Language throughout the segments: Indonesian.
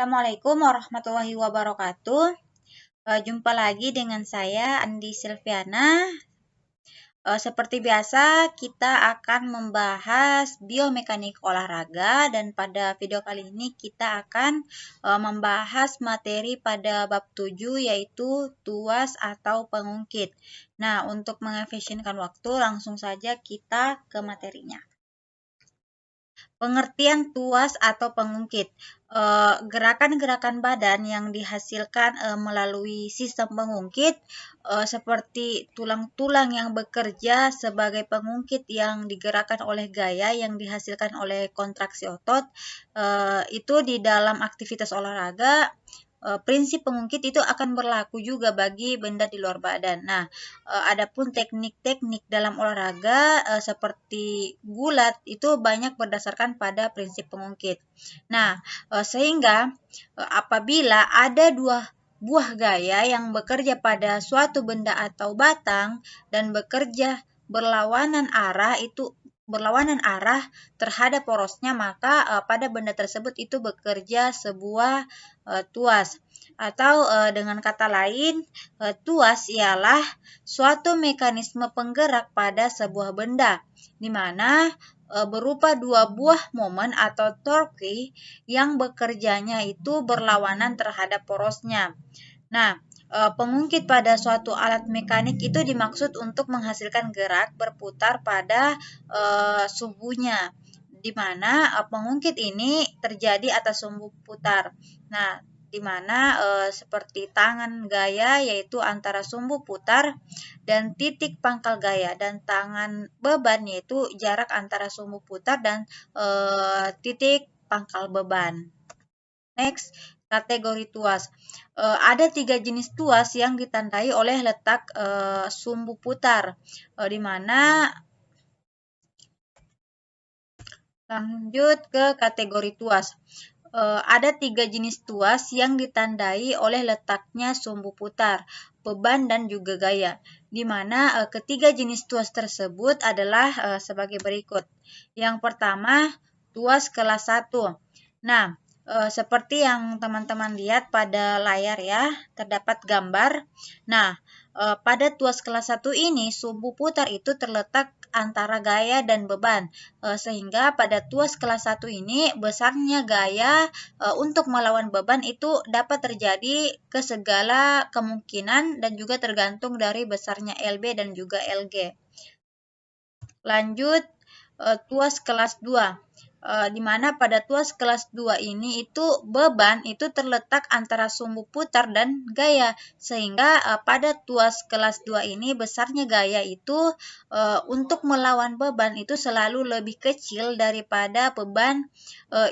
Assalamualaikum warahmatullahi wabarakatuh. Jumpa lagi dengan saya Andi Silviana. Seperti biasa, kita akan membahas biomekanik olahraga dan pada video kali ini kita akan membahas materi pada bab 7 yaitu tuas atau pengungkit. Nah, untuk mengefisienkan waktu, langsung saja kita ke materinya. Pengertian tuas atau pengungkit. Gerakan-gerakan badan yang dihasilkan melalui sistem pengungkit seperti tulang-tulang yang bekerja sebagai pengungkit yang digerakkan oleh gaya yang dihasilkan oleh kontraksi otot, itu di dalam aktivitas olahraga. Prinsip pengungkit itu akan berlaku juga bagi benda di luar badan. Nah, adapun teknik-teknik dalam olahraga seperti gulat itu banyak berdasarkan pada prinsip pengungkit. Nah, sehingga apabila ada dua buah gaya yang bekerja pada suatu benda atau batang dan bekerja berlawanan arah terhadap porosnya, maka pada benda tersebut itu bekerja sebuah tuas. Atau dengan kata lain, tuas ialah suatu mekanisme penggerak pada sebuah benda, di mana berupa dua buah momen atau torque yang bekerjanya itu berlawanan terhadap porosnya. Nah, pengungkit pada suatu alat mekanik itu dimaksud untuk menghasilkan gerak berputar pada sumbunya, di mana pengungkit ini terjadi atas sumbu putar. Nah, di mana seperti tangan gaya yaitu antara sumbu putar dan titik pangkal gaya, dan tangan beban yaitu jarak antara sumbu putar dan titik pangkal beban. Next, kategori tuas. Ada 3 jenis tuas yang ditandai oleh letak sumbu putar, di mana lanjut ke kategori tuas. Ada 3 jenis tuas yang ditandai oleh letaknya sumbu putar, beban, dan juga gaya, di mana ketiga jenis tuas tersebut adalah sebagai berikut. Yang pertama, tuas kelas 1. Nah, seperti yang teman-teman lihat pada layar ya, terdapat gambar. Nah, pada tuas kelas 1 ini, sumbu putar itu terletak antara gaya dan beban, sehingga pada tuas kelas 1 ini besarnya gaya untuk melawan beban itu dapat terjadi ke segala kemungkinan dan juga tergantung dari besarnya LB dan juga LG. Lanjut, tuas kelas 2. Di mana pada tuas kelas 2 ini itu beban itu terletak antara sumbu putar dan gaya, sehingga pada tuas kelas 2 ini besarnya gaya itu untuk melawan beban itu selalu lebih kecil daripada beban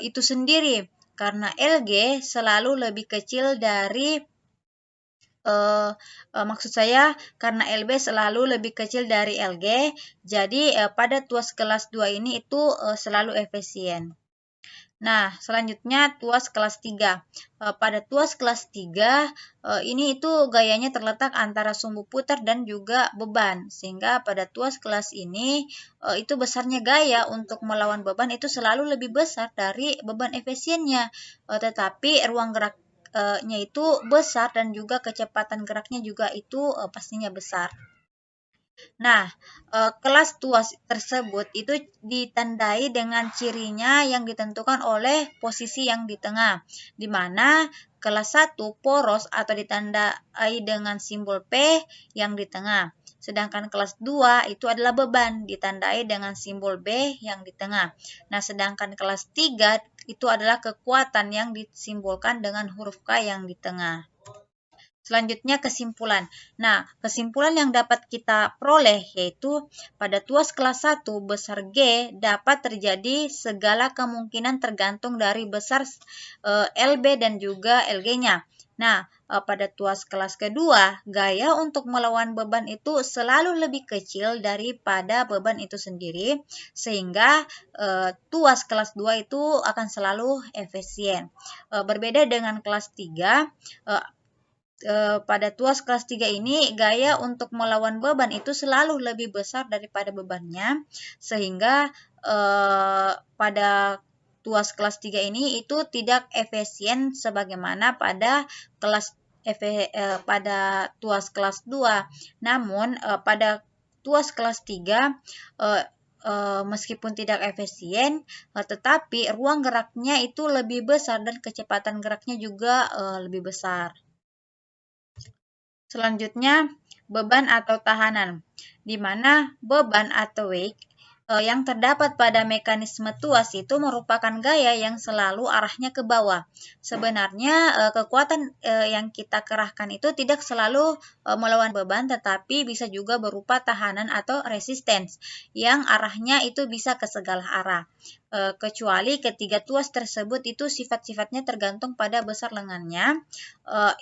itu sendiri, karena LG selalu lebih kecil dari maksud saya karena LB selalu lebih kecil dari LG, jadi pada tuas kelas 2 ini itu selalu efisien. Nah, selanjutnya tuas kelas 3. Pada tuas kelas 3 ini itu gayanya terletak antara sumbu putar dan juga beban, sehingga pada tuas kelas ini itu besarnya gaya untuk melawan beban itu selalu lebih besar dari beban efisiennya, tetapi ruang gerak nya itu besar dan juga kecepatan geraknya juga itu pastinya besar. Nah, kelas tuas tersebut itu ditandai dengan cirinya yang ditentukan oleh posisi yang di tengah, di mana kelas 1 poros atau ditandai dengan simbol P yang di tengah. Sedangkan kelas 2 itu adalah beban, ditandai dengan simbol B yang di tengah. Nah, sedangkan kelas 3 itu adalah kekuatan yang disimbolkan dengan huruf K yang di tengah. Selanjutnya kesimpulan. Nah, kesimpulan yang dapat kita peroleh yaitu pada tuas kelas 1 besar G dapat terjadi segala kemungkinan tergantung dari besar LB dan juga LG-nya. Nah, pada tuas kelas kedua, gaya untuk melawan beban itu selalu lebih kecil daripada beban itu sendiri, sehingga tuas kelas 2 itu akan selalu efisien. Berbeda dengan kelas 3, pada tuas kelas 3 ini gaya untuk melawan beban itu selalu lebih besar daripada bebannya, sehingga pada tuas kelas 3 ini itu tidak efisien sebagaimana pada tuas kelas 2. Namun pada tuas kelas 3 meskipun tidak efisien, tetapi ruang geraknya itu lebih besar dan kecepatan geraknya juga lebih besar. Selanjutnya, beban atau tahanan, di mana beban atau weight yang terdapat pada mekanisme tuas itu merupakan gaya yang selalu arahnya ke bawah. Sebenarnya kekuatan yang kita kerahkan itu tidak selalu melawan beban, tetapi bisa juga berupa tahanan atau resistance yang arahnya itu bisa ke segala arah. Kecuali ketiga tuas tersebut itu sifat-sifatnya tergantung pada besar lengannya.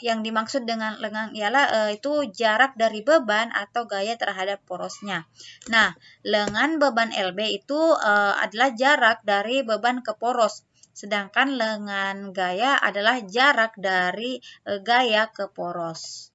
Yang dimaksud dengan lengan ialah itu jarak dari beban atau gaya terhadap porosnya. Nah, lengan beban LB itu adalah jarak dari beban ke poros, sedangkan lengan gaya adalah jarak dari gaya ke poros.